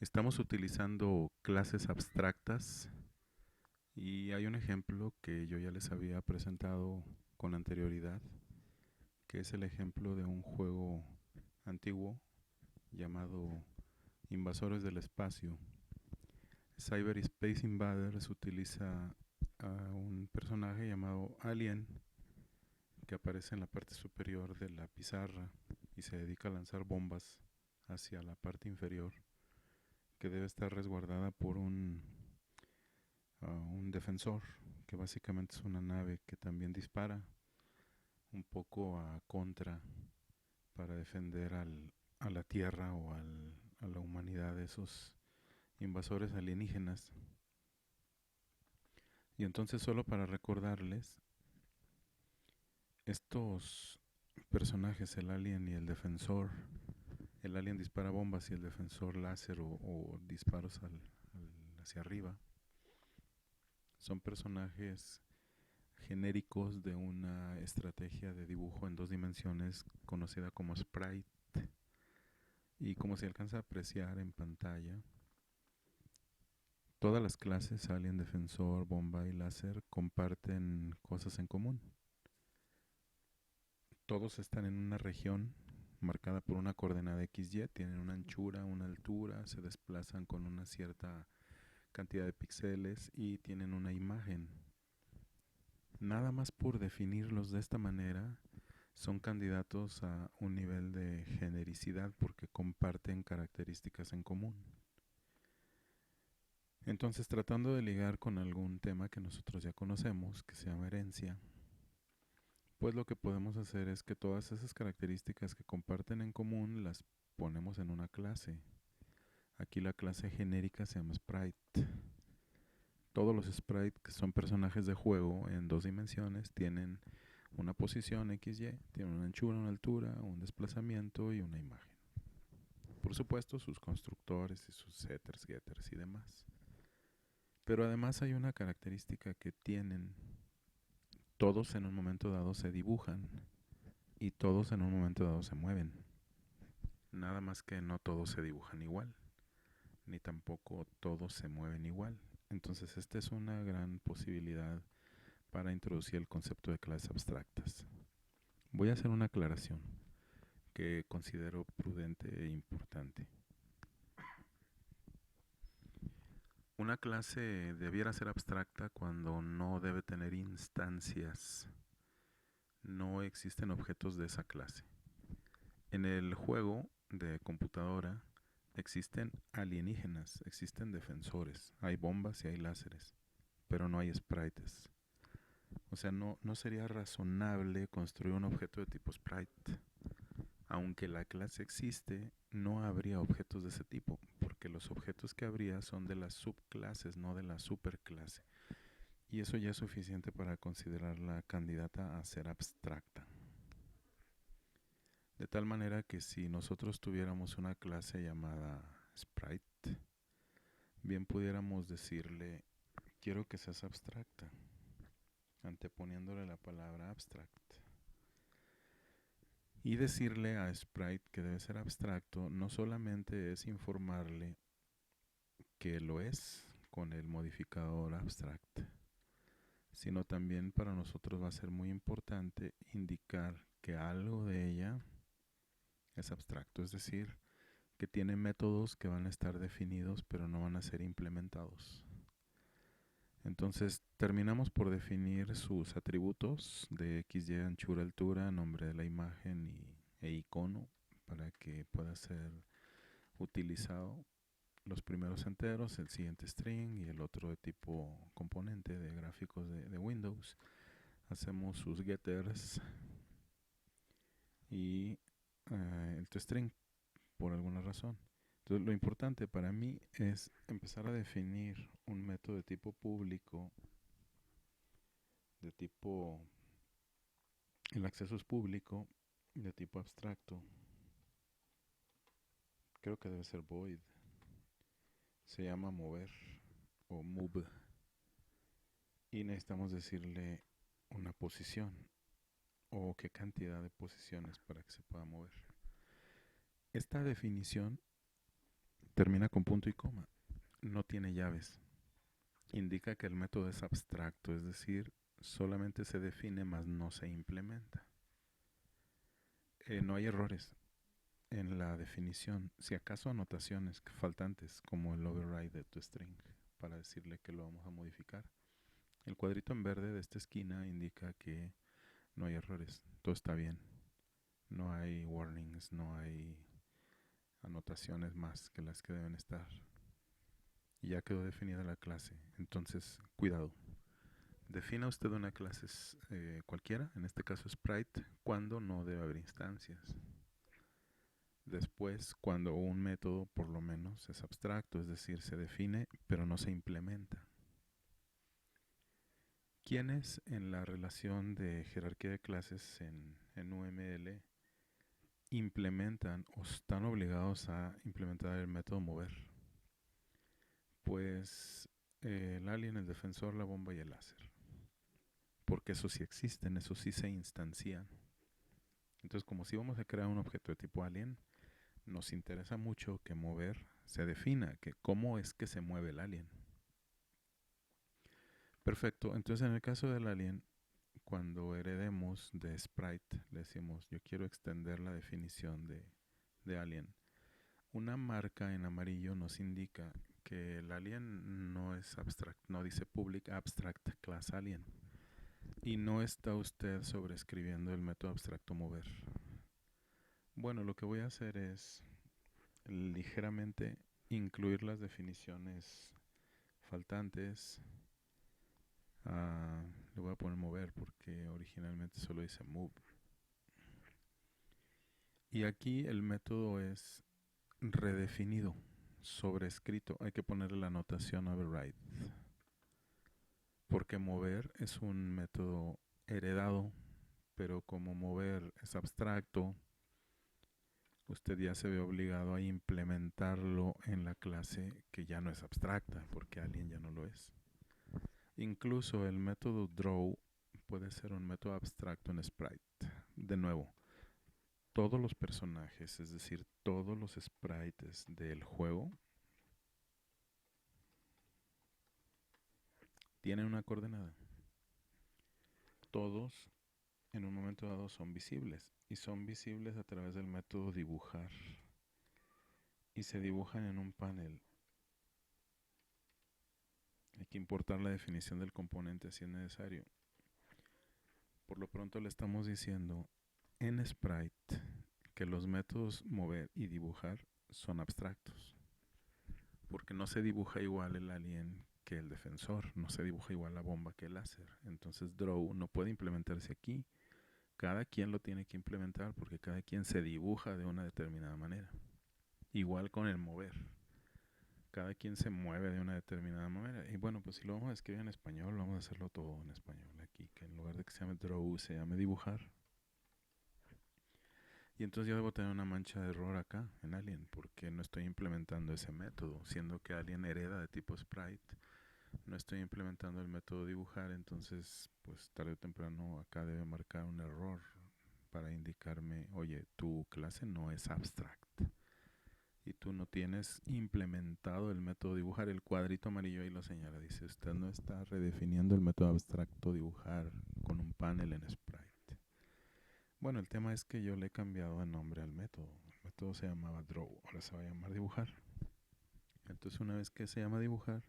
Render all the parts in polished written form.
Estamos utilizando clases abstractas y hay un ejemplo que yo ya les había presentado con anterioridad, que es el ejemplo de un juego antiguo llamado Invasores del Espacio. Cyber Space Invaders utiliza a un personaje llamado Alien que aparece en la parte superior de la pizarra y se dedica a lanzar bombas hacia la parte inferior, que debe estar resguardada por un defensor, que básicamente es una nave que también dispara un poco a contra para defender a la Tierra a la humanidad de esos invasores alienígenas. Y entonces, solo para recordarles, estos personajes, el alien y el defensor, el alien dispara bombas y el defensor láser o disparos hacia arriba, son personajes genéricos de una estrategia de dibujo en dos dimensiones conocida como sprite. Y como se alcanza a apreciar en pantalla, todas las clases, alien, defensor, bomba y láser, comparten cosas en común. Todos están en una región marcada por una coordenada XY, tienen una anchura, una altura, se desplazan con una cierta cantidad de píxeles y tienen una imagen. Nada más por definirlos de esta manera, son candidatos a un nivel de genericidad porque comparten características en común. Entonces, tratando de ligar con algún tema que nosotros ya conocemos, que se llama herencia, pues lo que podemos hacer es que todas esas características que comparten en común las ponemos en una clase. Aquí la clase genérica se llama sprite. Todos los sprites, que son personajes de juego en dos dimensiones, tienen una posición XY, tienen una anchura, una altura, un desplazamiento y una imagen. Por supuesto, sus constructores y sus setters, getters y demás. Pero además hay una característica que tienen: todos en un momento dado se dibujan y todos en un momento dado se mueven. Nada más que no todos se dibujan igual, ni tampoco todos se mueven igual. Entonces esta es una gran posibilidad para introducir el concepto de clases abstractas. Voy a hacer una aclaración que considero prudente e importante. Una clase debiera ser abstracta cuando no debe tener instancias. No existen objetos de esa clase. En el juego de computadora existen alienígenas, existen defensores, hay bombas y hay láseres, pero no hay sprites. O sea, no sería razonable construir un objeto de tipo sprite. Aunque la clase existe, no habría objetos de ese tipo, porque los objetos que habría son de las subclases, no de la superclase. Y eso ya es suficiente para considerarla candidata a ser abstracta. De tal manera que si nosotros tuviéramos una clase llamada sprite, bien pudiéramos decirle: quiero que seas abstracta, anteponiéndole la palabra abstract. Y decirle a sprite que debe ser abstracto no solamente es informarle que lo es con el modificador abstract, sino también para nosotros va a ser muy importante indicar que algo de ella es abstracto, es decir, que tiene métodos que van a estar definidos pero no van a ser implementados. Entonces terminamos por definir sus atributos de XY, anchura, altura, nombre de la imagen e icono para que pueda ser utilizado. Los primeros enteros, el siguiente string y el otro de tipo componente de gráficos de Windows. Hacemos sus getters y el toString por alguna razón. Entonces lo importante para mí es empezar a definir un método de tipo público, de tipo el acceso es público, de tipo abstracto. Creo que debe ser void. Se llama mover o move. Y necesitamos decirle una posición o qué cantidad de posiciones para que se pueda mover. Esta definición termina con punto y coma. No tiene llaves. Indica que el método es abstracto, es decir, solamente se define mas no se implementa. No hay errores en la definición, si acaso anotaciones faltantes como el override de tu string para decirle que lo vamos a modificar. El cuadrito en verde de esta esquina indica que no hay errores, todo está bien. No hay warnings, no hay anotaciones más que las que deben estar. Y ya quedó definida la clase. Entonces, cuidado. Defina usted una clase cualquiera, en este caso Sprite, cuando no debe haber instancias. Después, cuando un método por lo menos es abstracto, es decir, se define pero no se implementa. ¿Quiénes en la relación de jerarquía de clases en UML implementan o están obligados a implementar el método mover? Pues el alien, el defensor, la bomba y el láser. Porque eso sí existen, eso sí se instancian. Entonces, como si vamos a crear un objeto de tipo alien, nos interesa mucho que mover se defina, que cómo es que se mueve el alien. Perfecto, entonces en el caso del alien, cuando heredemos de sprite, le decimos, yo quiero extender la definición de alien. Una marca en amarillo nos indica que el alien no es abstract, no dice public abstract class alien. Y no está usted sobreescribiendo el método abstracto mover. Bueno, lo que voy a hacer es ligeramente incluir las definiciones faltantes. Le voy a poner mover porque originalmente solo dice move. Y aquí el método es redefinido, sobrescrito. Hay que ponerle la notación override. Porque mover es un método heredado, pero como mover es abstracto, usted ya se ve obligado a implementarlo en la clase que ya no es abstracta, porque alguien ya no lo es. Incluso el método draw puede ser un método abstracto en sprite. De nuevo, todos los personajes, es decir, todos los sprites del juego, tienen una coordenada. Todos en un momento dado son visibles, y son visibles a través del método dibujar, y se dibujan en un panel. Hay que importar la definición del componente si es necesario. Por lo pronto le estamos diciendo en sprite que los métodos mover y dibujar son abstractos, porque no se dibuja igual el alien que el defensor, no se dibuja igual la bomba que el láser. Entonces draw no puede implementarse aquí. Cada quien lo tiene que implementar porque cada quien se dibuja de una determinada manera. Igual con el mover. Cada quien se mueve de una determinada manera. Y bueno, pues si lo vamos a escribir en español, vamos a hacerlo todo en español aquí, que en lugar de que se llame draw, se llame dibujar. Y entonces yo debo tener una mancha de error acá en alien, porque no estoy implementando ese método, siendo que alien hereda de tipo sprite. No estoy implementando el método dibujar, entonces pues tarde o temprano acá debe marcar un error para indicarme, oye, tu clase no es abstract y tú no tienes implementado el método dibujar. El cuadrito amarillo ahí lo señala, dice, usted no está redefiniendo el método abstracto dibujar con un panel en sprite. Bueno, el tema es que yo le he cambiado el nombre al método. El método se llamaba draw, ahora se va a llamar dibujar. Entonces una vez que se llama dibujar,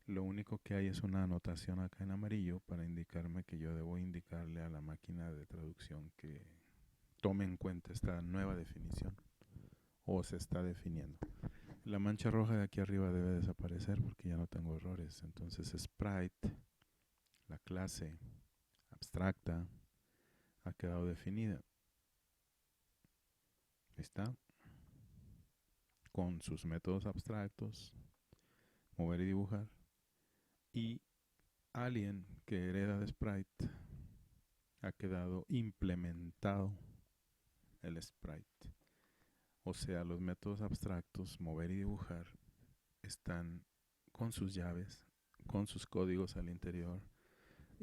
lo único que hay es una anotación acá en amarillo para indicarme que yo debo indicarle a la máquina de traducción que tome en cuenta esta nueva definición o se está definiendo. La mancha roja de aquí arriba debe desaparecer porque ya no tengo errores. Entonces sprite, la clase abstracta, ha quedado definida. ¿Está? Con sus métodos abstractos, mover y dibujar. Y alien que hereda de sprite ha quedado implementado el sprite. O sea, los métodos abstractos, mover y dibujar, están con sus llaves, con sus códigos al interior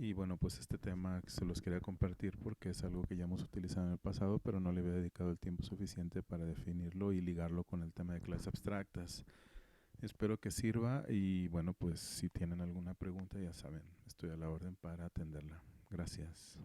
Y bueno, pues este tema se los quería compartir porque es algo que ya hemos utilizado en el pasado, pero no le había dedicado el tiempo suficiente para definirlo y ligarlo con el tema de clases abstractas. Espero que sirva y bueno, pues si tienen alguna pregunta ya saben, estoy a la orden para atenderla. Gracias.